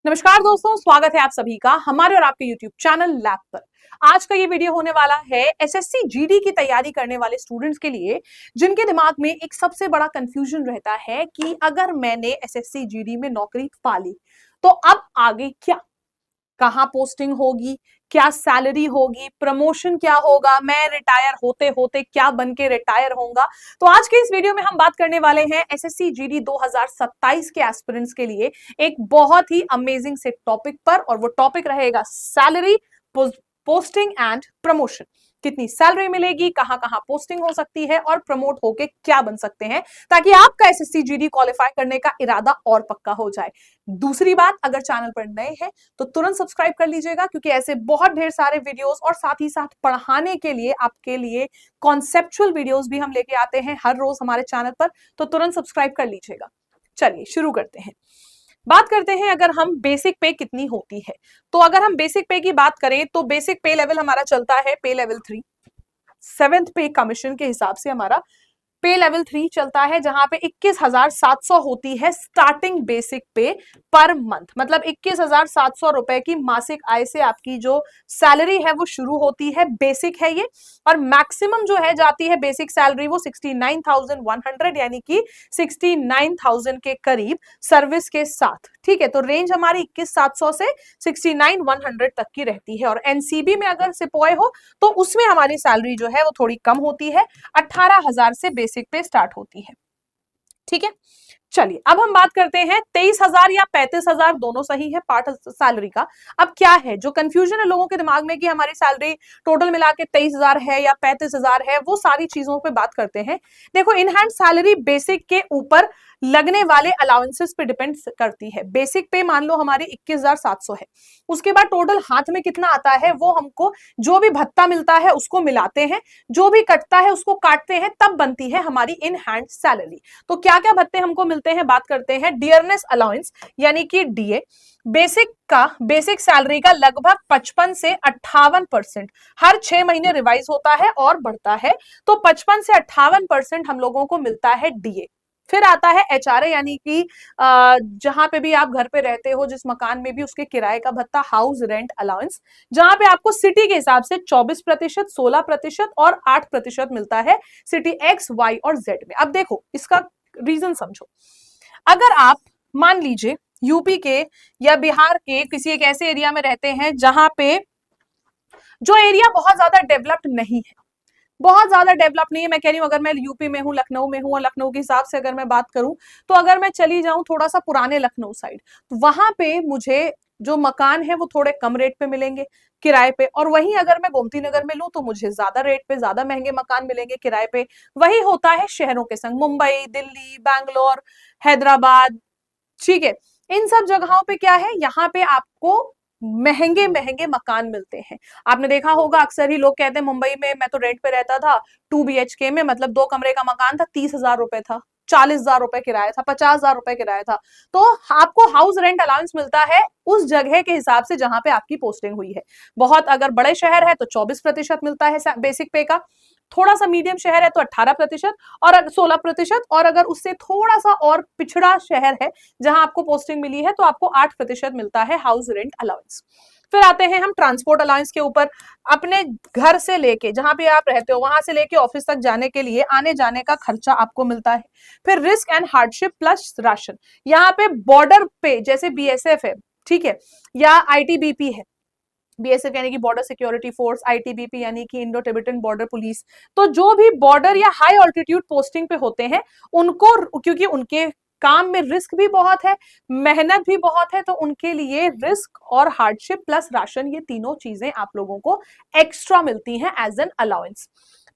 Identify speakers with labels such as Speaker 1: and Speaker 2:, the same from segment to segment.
Speaker 1: नमस्कार दोस्तों, स्वागत है आप सभी का हमारे और आपके YouTube चैनल लैब पर। आज का ये वीडियो होने वाला है एसएससी जीडी की तैयारी करने वाले स्टूडेंट्स के लिए, जिनके दिमाग में एक सबसे बड़ा कंफ्यूजन रहता है कि अगर मैंने एसएससी जीडी में नौकरी पा ली तो अब आगे क्या, कहाँ पोस्टिंग होगी, क्या सैलरी होगी, प्रमोशन क्या होगा, मैं रिटायर होते होते क्या बन के रिटायर होऊंगा। तो आज के इस वीडियो में हम बात करने वाले हैं एसएससी जीडी 2027 के एस्पिरेंट्स के लिए एक बहुत ही अमेजिंग से टॉपिक पर, और वो टॉपिक रहेगा सैलरी, पोस्टिंग एंड प्रमोशन। कितनी सैलरी मिलेगी, कहां कहां पोस्टिंग हो सकती है और प्रमोट होके क्या बन सकते हैं, ताकि आपका एसएससी जीडी क्वालिफाई करने का इरादा और पक्का हो जाए। दूसरी बात, अगर चैनल पर नए हैं तो तुरंत सब्सक्राइब कर लीजिएगा, क्योंकि ऐसे बहुत ढेर सारे वीडियोस और साथ ही साथ पढ़ाने के लिए आपके लिए कॉन्सेप्चुअल वीडियोस भी हम लेके आते हैं हर रोज हमारे चैनल पर, तो तुरंत सब्सक्राइब कर लीजिएगा। चलिए शुरू करते हैं। बात करते हैं अगर हम बेसिक पे कितनी होती है, तो अगर हम बेसिक पे की बात करें तो बेसिक पे लेवल हमारा चलता है पे लेवल 3। 7th पे कमीशन के हिसाब से हमारा पे लेवल 3 चलता है, जहां पे 21,700 होती है स्टार्टिंग बेसिक पे पर मंथ। मतलब 21,700 रुपए की मासिक आय से आपकी जो सैलरी है वो शुरू होती है, बेसिक है ये। और मैक्सिमम जो है जाती है बेसिक सैलरी वो 69,100, यानी कि 69,000 के करीब सर्विस के साथ। ठीक है, तो रेंज हमारी 21,700 से 69,100 तक की रहती है। और एनसीबी में अगर सिपॉय हो तो उसमें हमारी सैलरी जो है वो थोड़ी कम होती है, 18,000 से बेसिक पे स्टार्ट होती है। ठीक है, चलिए अब हम बात करते हैं 23,000 या 35,000, दोनों सही है पार्ट सैलरी का। अब क्या है जो कंफ्यूजन है लोगों के दिमाग में कि हमारी सैलरी टोटल मिला के 23,000 है या 35,000 है, वो सारी चीजों पे बात करते हैं। देखो, इन हैंड सैलरी बेसिक के ऊपर लगने वाले अलाउंसेस पे डिपेंड करती है। बेसिक पे मान लो हमारी 21,700 है, उसके बाद टोटल हाथ में कितना आता है वो हमको जो भी भत्ता मिलता है उसको मिलाते हैं, जो भी कटता है उसको काटते हैं, तब बनती है हमारी इन हैंड सैलरी। तो क्या क्या भत्ते हमको मिलते हैं, बात करते हैं। डियरनेस अलाउंस यानी कि डीए, बेसिक सैलरी का लगभग 55 से 58% हर 6 महीने रिवाइज होता है और बढ़ता है, तो 55 से 58% हम लोगों को मिलता है डीए। फिर आता है एचआरए, यानी कि जहां पे भी आप घर पे रहते हो, जिस मकान में भी, उसके किराए का भत्ता, हाउस रेंट अलाउंस, जहां पे आपको सिटी के हिसाब से 24%, 16% और 8% मिलता है सिटी एक्स, वाई और जेड में। अब देखो इसका रीजन समझो। अगर आप मान लीजिए यूपी के या बिहार के किसी एक ऐसे एरिया में रहते हैं जहां पे जो एरिया बहुत ज्यादा डेवलप्ड नहीं है, बहुत ज्यादा डेवलप नहीं है, मैं कह रही हूं अगर मैं यूपी में हूं, लखनऊ में हूं, और लखनऊ के हिसाब से अगर मैं बात करूं, तो अगर मैं चली जाऊं थोड़ा सा पुराने लखनऊ साइड, तो वहां पे मुझे जो मकान है वो थोड़े कम रेट पे मिलेंगे किराए पे। और वहीं अगर मैं गोमती नगर में लूं तो मुझे ज्यादा रेट पे ज्यादा महंगे मकान मिलेंगे किराए पे। वही होता है शहरों के संग, मुंबई, दिल्ली, बैंगलोर, हैदराबाद। ठीक है, इन सब जगहों पे क्या है, यहाँ पे आपको महंगे महंगे मकान मिलते हैं। आपने देखा होगा अक्सर ही लोग कहते हैं मुंबई में मैं तो रेंट पे रहता था, 2 BHK में, मतलब 2 कमरे का मकान था, 30,000 रुपए था, 40,000 रुपए किराया था, 50,000 रुपए किराया था। तो आपको हाउस रेंट अलाउंस मिलता है उस जगह के हिसाब से जहां पे आपकी पोस्टिंग हुई है। बहुत अगर बड़े शहर है तो 24% मिलता है बेसिक पे का, थोड़ा सा मीडियम शहर है तो 18% और 16%, और अगर उससे थोड़ा सा और पिछड़ा शहर है जहां आपको पोस्टिंग मिली है तो आपको 8% मिलता है हाउस रेंट अलाउंस। फिर आते हैं हम ट्रांसपोर्ट अलाउंस के ऊपर। अपने घर से लेके जहां पे आप रहते हो वहां से लेके ऑफिस तक जाने के लिए आने जाने का खर्चा आपको मिलता है। फिर risk and hardship plus ration, यहाँ पे बॉर्डर पे जैसे बीएसएफ है, ठीक है, या आईटीबीपी है, बीएसएफ यानी कि बॉर्डर सिक्योरिटी फोर्स, आईटीबीपी यानी कि इंडो टिबेटन बॉर्डर पुलिस, तो जो भी बॉर्डर या हाई ऑल्टीट्यूड पोस्टिंग पे होते हैं उनको, क्योंकि उनके काम में रिस्क भी बहुत है, मेहनत भी बहुत है, तो उनके लिए रिस्क और हार्डशिप प्लस राशन, ये तीनों चीजें आप लोगों को एक्स्ट्रा मिलती हैं एज एन अलाउंस।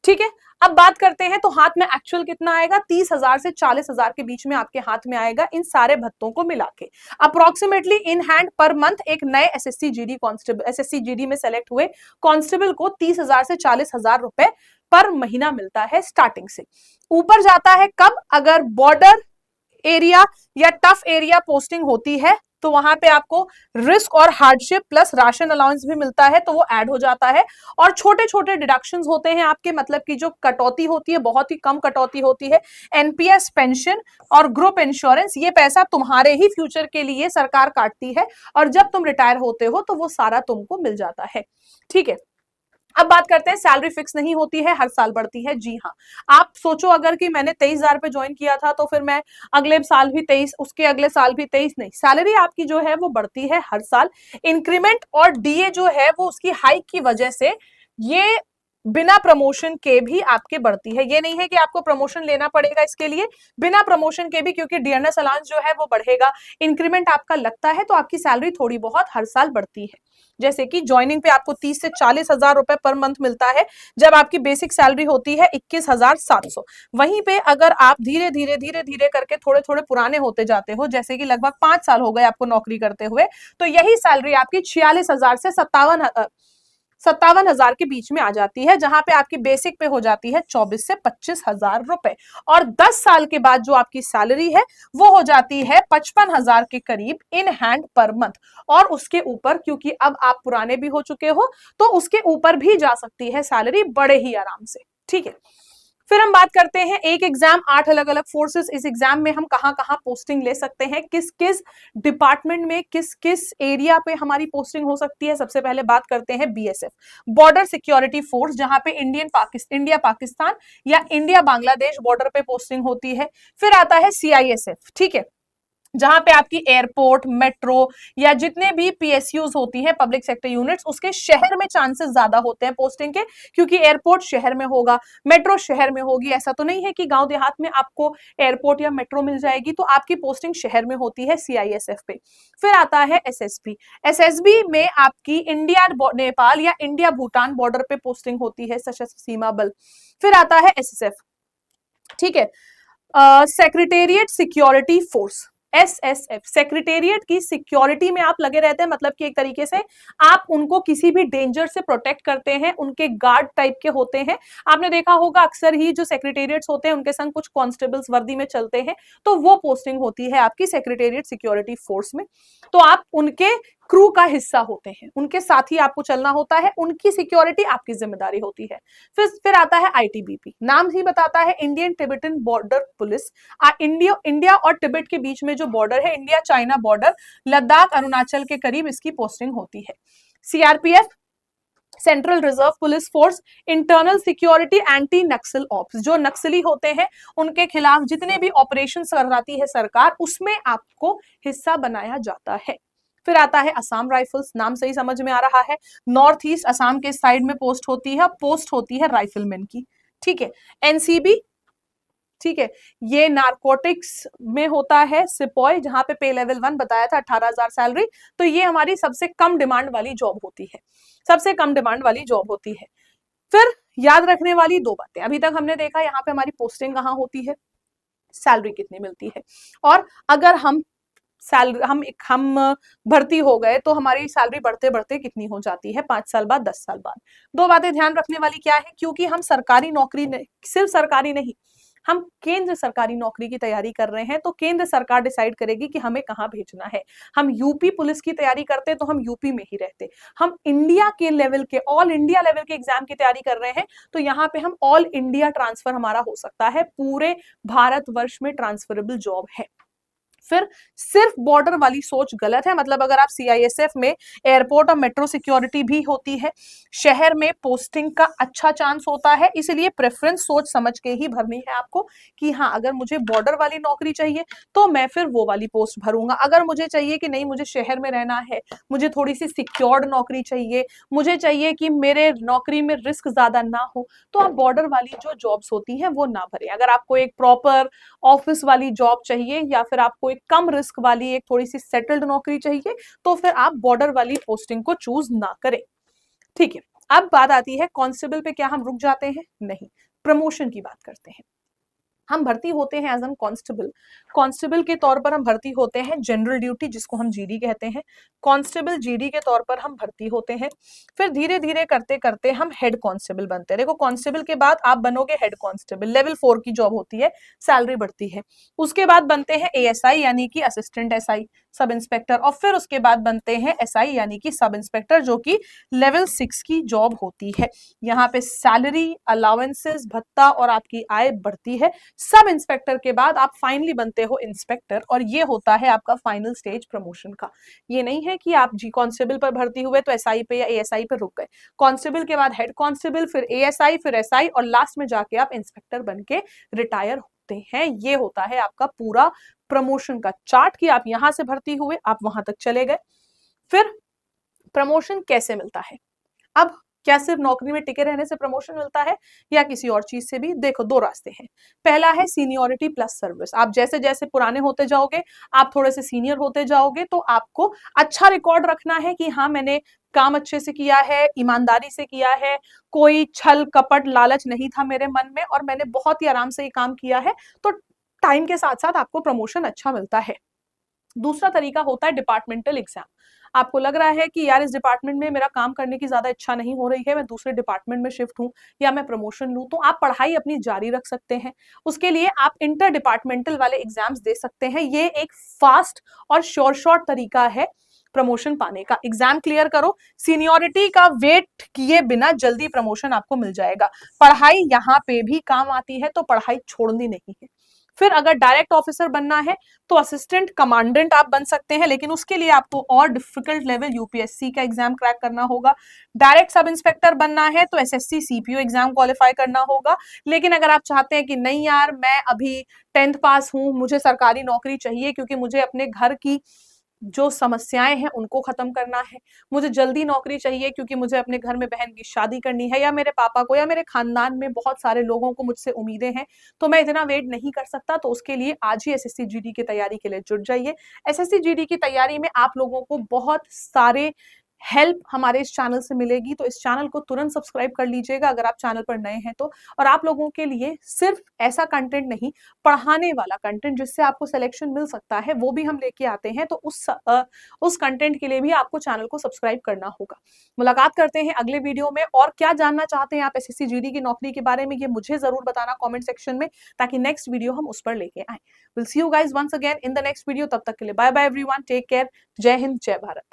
Speaker 1: ठीक है, अब बात करते हैं तो हाथ में एक्चुअल कितना आएगा, 30,000 से 40,000 के बीच में आपके हाथ में आएगा इन सारे भत्तों को मिला के। Approximately in hand per month एक नए SSC GD constable, SSC GD में सेलेक्ट हुए कांस्टेबल को 30,000 से 40,000 रुपए पर महीना मिलता है स्टार्टिंग से। ऊपर जाता है कब, अगर बॉर्डर एरिया या टफ एरिया पोस्टिंग होती है तो वहां पे आपको रिस्क और हार्डशिप प्लस राशन अलाउंस भी मिलता है, तो वो ऐड हो जाता है। और छोटे छोटे डिडक्शंस होते हैं आपके, मतलब की जो कटौती होती है बहुत ही कम कटौती होती है। एनपीएस पेंशन और ग्रुप इंश्योरेंस, ये पैसा तुम्हारे ही फ्यूचर के लिए सरकार काटती है, और जब तुम रिटायर होते हो तो वो सारा तुमको मिल जाता है। ठीक है, अब बात करते हैं, सैलरी फिक्स नहीं होती है, हर साल बढ़ती है। जी हाँ, आप सोचो अगर कि मैंने 23,000 पे ज्वाइन किया था तो फिर मैं अगले साल भी 23, उसके अगले साल भी 23, नहीं, सैलरी आपकी जो है वो बढ़ती है हर साल। इंक्रीमेंट और डीए जो है वो उसकी हाइक की वजह से ये बिना प्रमोशन के भी आपके बढ़ती है। ये नहीं है कि आपको प्रमोशन लेना पड़ेगा इसके लिए, बिना प्रमोशन के भी, क्योंकि डियरनेस अलाउंस जो है वो बढ़ेगा, इंक्रीमेंट आपका लगता है, तो आपकी सैलरी थोड़ी बहुत हर साल बढ़ती है। जैसे कि ज्वाइनिंग पे आपको 30 से 40,000 रुपए पर मंथ मिलता है, जब आपकी बेसिक सैलरी होती है 21,700। वहीं पे अगर आप धीरे धीरे धीरे धीरे करके थोड़े थोड़े पुराने होते जाते हो, जैसे कि लगभग 5 साल हो गए आपको नौकरी करते हुए, तो यही सैलरी आपकी 46,000 से 57,000 के बीच में आ जाती है, जहां पे आपकी बेसिक पे हो जाती है 24 से 25,000 रुपए। और 10 साल के बाद जो आपकी सैलरी है वो हो जाती है 55,000 के करीब इन हैंड पर मंथ। और उसके ऊपर, क्योंकि अब आप पुराने भी हो चुके हो, तो उसके ऊपर भी जा सकती है सैलरी बड़े ही आराम से। ठीक है, फिर हम बात करते हैं एक एग्जाम, 8 अलग अलग फोर्सेस। इस एग्जाम में हम कहां कहां पोस्टिंग ले सकते हैं, किस किस डिपार्टमेंट में, किस किस एरिया पे हमारी पोस्टिंग हो सकती है। सबसे पहले बात करते हैं बीएसएफ, बॉर्डर सिक्योरिटी फोर्स, जहां पे इंडिया पाकिस्तान या इंडिया बांग्लादेश बॉर्डर पे पोस्टिंग होती है। फिर आता है सीआईएसएफ, ठीक है, जहां पे आपकी एयरपोर्ट, मेट्रो या जितने भी पीएसयूज होती हैं, पब्लिक सेक्टर यूनिट्स, उसके शहर में चांसेस ज्यादा होते हैं पोस्टिंग के, क्योंकि एयरपोर्ट शहर में होगा, मेट्रो शहर में होगी। ऐसा तो नहीं है कि गांव देहात में आपको एयरपोर्ट या मेट्रो मिल जाएगी, तो आपकी पोस्टिंग शहर में होती है सीआईएसएफ पे। फिर आता है एसएसबी, एसएसबी में आपकी इंडिया नेपाल या इंडिया भूटान बॉर्डर पे पोस्टिंग होती है, सशस्त्र सीमा बल। फिर आता है एसएसएफ, ठीक है, secretariat security force, SSF, secretariat की सिक्योरिटी में आप लगे रहते हैं, मतलब कि एक तरीके से आप उनको किसी भी डेंजर से प्रोटेक्ट करते हैं, उनके गार्ड टाइप के होते हैं। आपने देखा होगा अक्सर ही जो सेक्रेटेरिएट्स होते हैं उनके संग कुछ कांस्टेबल्स वर्दी में चलते हैं, तो वो पोस्टिंग होती है आपकी सेक्रेटेरिएट सिक्योरिटी फोर्स में। तो आप उनके क्रू का हिस्सा होते हैं, उनके साथ ही आपको चलना होता है, उनकी सिक्योरिटी आपकी जिम्मेदारी होती है। फिर आता है आईटीबीपी, नाम ही बताता है, Indian Tibetan border police. India और तिब्बत के बीच में जो बॉर्डर है, India China border, Ladakh Arunachal के करीब इसकी पोस्टिंग होती है। CRPF, central reserve police force, internal security anti Naxal ops, जो नक्सली होते हैं उनके खिलाफ जितने भी ऑपरेशन कराती है सरकार, उसमें आपको हिस्सा बनाया जाता है। फिर आता है असम राइफल्स, नाम सही समझ में आ रहा है, नॉर्थ ईस्ट असम के साइड में पोस्ट होती है, पोस्ट होती है राइफलमैन की। ठीक है, एनसीबी, ठीक है, ये नारकोटिक्स में होता है, सिपॉय, जहां पे पे लेवल 1 बताया था 18,000 सैलरी, तो ये हमारी सबसे कम डिमांड वाली जॉब होती है, सबसे कम डिमांड वाली जॉब होती है। फिर याद रखने वाली 2 बातें, अभी तक हमने देखा यहाँ पे हमारी पोस्टिंग कहाँ होती है, सैलरी कितनी मिलती है, और अगर हम भर्ती हो गए तो हमारी सैलरी बढ़ते बढ़ते कितनी हो जाती है 5 साल बाद, 10 साल बाद। 2 बातें ध्यान रखने वाली क्या है, क्योंकि हम सरकारी नौकरी सिर्फ सरकारी नहीं, हम केंद्र सरकारी नौकरी की तैयारी कर रहे हैं, तो केंद्र सरकार डिसाइड करेगी कि हमें कहां भेजना है। हम यूपी पुलिस की तैयारी करते तो हम यूपी में ही रहते, हम इंडिया के लेवल के, ऑल इंडिया लेवल के एग्जाम की तैयारी कर रहे हैं, तो यहाँ पे हम ऑल इंडिया ट्रांसफर हमारा हो सकता है, पूरे भारतवर्ष में ट्रांसफरेबल जॉब है। फिर सिर्फ बॉर्डर वाली सोच गलत है, मतलब अगर आप सीआईएसएफ में एयरपोर्ट और मेट्रो सिक्योरिटी भी होती है, शहर में पोस्टिंग का अच्छा चांस होता है, इसलिए प्रेफरेंस सोच समझ के ही भरनी है आपको, कि हाँ अगर मुझे बॉर्डर वाली नौकरी चाहिए तो मैं फिर वो वाली पोस्ट भरूंगा, अगर मुझे चाहिए कि नहीं मुझे शहर में रहना है, मुझे थोड़ी सी सिक्योर्ड नौकरी चाहिए, मुझे चाहिए कि मेरे नौकरी में रिस्क ज्यादा ना हो, तो आप बॉर्डर वाली जो जॉब्स होती हैं वो ना भरें। अगर आपको एक प्रॉपर ऑफिस वाली जॉब चाहिए, या फिर आपको एक कम रिस्क वाली, एक थोड़ी सी सेटल्ड नौकरी चाहिए, तो फिर आप बॉर्डर वाली पोस्टिंग को चूज ना करें। ठीक है, अब बात आती है कांस्टेबल पे क्या हम रुक जाते हैं? नहीं, प्रमोशन की बात करते हैं। हम भर्ती होते हैं एज एन कांस्टेबल। कांस्टेबल के तौर पर हम भर्ती होते हैं जनरल ड्यूटी, जिसको हम जीडी कहते हैं। कांस्टेबल जीडी के तौर पर हम भर्ती होते हैं। फिर धीरे धीरे करते करते हम हेड कांस्टेबल बनते हैं। देखो, कांस्टेबल के बाद आप बनोगे हेड कांस्टेबल, लेवल 4 की जॉब होती है, सैलरी बढ़ती है। उसके बाद बनते हैं एएसआई यानी कि असिस्टेंट एसआई, सब इंस्पेक्टर, और फिर उसके बाद बनते हैं एसआई यानी कि सब इंस्पेक्टर, जो कि लेवल 6 की जॉब होती है। यहाँ पे सैलरी, अलाउंसेस, भत्ता और आपकी आय बढ़ती है। सब इंस्पेक्टर के बाद आप फाइनली बनते हो इंस्पेक्टर, और ये होता है आपका फाइनल स्टेज प्रमोशन का। ये नहीं है कि आप जी कांस्टेबल पर भर्ती हुए तो एसआई पे या एएसआई पे रुक गए। कांस्टेबल के बाद हेड कांस्टेबल, फिर एएसआई, फिर एसआई, और लास्ट में जाके आप इंस्पेक्टर बन के रिटायर होते हैं। ये होता है आपका पूरा प्रमोशन का चार्ट कि आप यहां से भर्ती हुए, आप वहां तक चले गए। फिर प्रमोशन कैसे मिलता है? अब क्या सिर्फ नौकरी में टिके रहने से प्रमोशन मिलता है या किसी और चीज से भी? देखो, दो रास्ते हैं। पहला है सीनियरिटी प्लस सर्विस। आप जैसे जैसे पुराने होते जाओगे, आप थोड़े से सीनियर होते जाओगे, तो आपको अच्छा रिकॉर्ड रखना है कि हाँ, मैंने काम अच्छे से किया है, ईमानदारी से किया है, कोई छल कपट लालच नहीं था मेरे मन में, और मैंने बहुत ही आराम से ये काम किया है। तो टाइम के साथ साथ आपको प्रमोशन अच्छा मिलता है। दूसरा तरीका होता है डिपार्टमेंटल एग्जाम। आपको लग रहा है कि यार, इस डिपार्टमेंट में मेरा काम करने की ज्यादा इच्छा नहीं हो रही है, मैं दूसरे डिपार्टमेंट में शिफ्ट हूं या मैं प्रमोशन लूं, तो आप पढ़ाई अपनी जारी रख सकते हैं। उसके लिए आप इंटर डिपार्टमेंटल वाले एग्जाम्स दे सकते हैं। ये एक फास्ट और शॉर्ट तरीका है प्रमोशन पाने का। एग्जाम क्लियर करो, सीनियरिटी का वेट किए बिना जल्दी प्रमोशन आपको मिल जाएगा। पढ़ाई यहाँ पे भी काम आती है, तो पढ़ाई छोड़नी नहीं है। फिर अगर डायरेक्ट ऑफिसर बनना है तो असिस्टेंट कमांडेंट आप बन सकते हैं, लेकिन उसके लिए आपको और डिफिकल्ट लेवल यूपीएससी का एग्जाम क्रैक करना होगा। डायरेक्ट सब इंस्पेक्टर बनना है तो एसएससी सीपीओ एग्जाम क्वालिफाई करना होगा। लेकिन अगर आप चाहते हैं कि नहीं यार, मैं अभी 10th पास हूं, मुझे सरकारी नौकरी चाहिए क्योंकि मुझे अपने घर की जो समस्याएं हैं उनको खत्म करना है, मुझे जल्दी नौकरी चाहिए क्योंकि मुझे अपने घर में बहन की शादी करनी है, या मेरे पापा को या मेरे खानदान में बहुत सारे लोगों को मुझसे उम्मीदें हैं, तो मैं इतना वेट नहीं कर सकता, तो उसके लिए आज ही एसएससी जीडी की तैयारी के लिए जुट जाइए। एसएससी जीडी की तैयारी में आप लोगों को बहुत सारे हेल्प हमारे इस चैनल से मिलेगी, तो इस चैनल को तुरंत सब्सक्राइब कर लीजिएगा अगर आप चैनल पर नए हैं तो। और आप लोगों के लिए सिर्फ ऐसा कंटेंट नहीं, पढ़ाने वाला कंटेंट जिससे आपको सिलेक्शन मिल सकता है, वो भी हम लेके आते हैं। तो उस कंटेंट के लिए भी आपको चैनल को सब्सक्राइब करना होगा। मुलाकात करते हैं अगले वीडियो में। और क्या जानना चाहते हैं आप एसएससी जीडी की नौकरी के बारे में, ये मुझे जरूर बताना कॉमेंट सेक्शन में, ताकि नेक्स्ट वीडियो हम उस पर लेके आए। Will see you guys once again in the next video. तब तक के लिए bye bye everyone, take care, जय हिंद, जय भारत।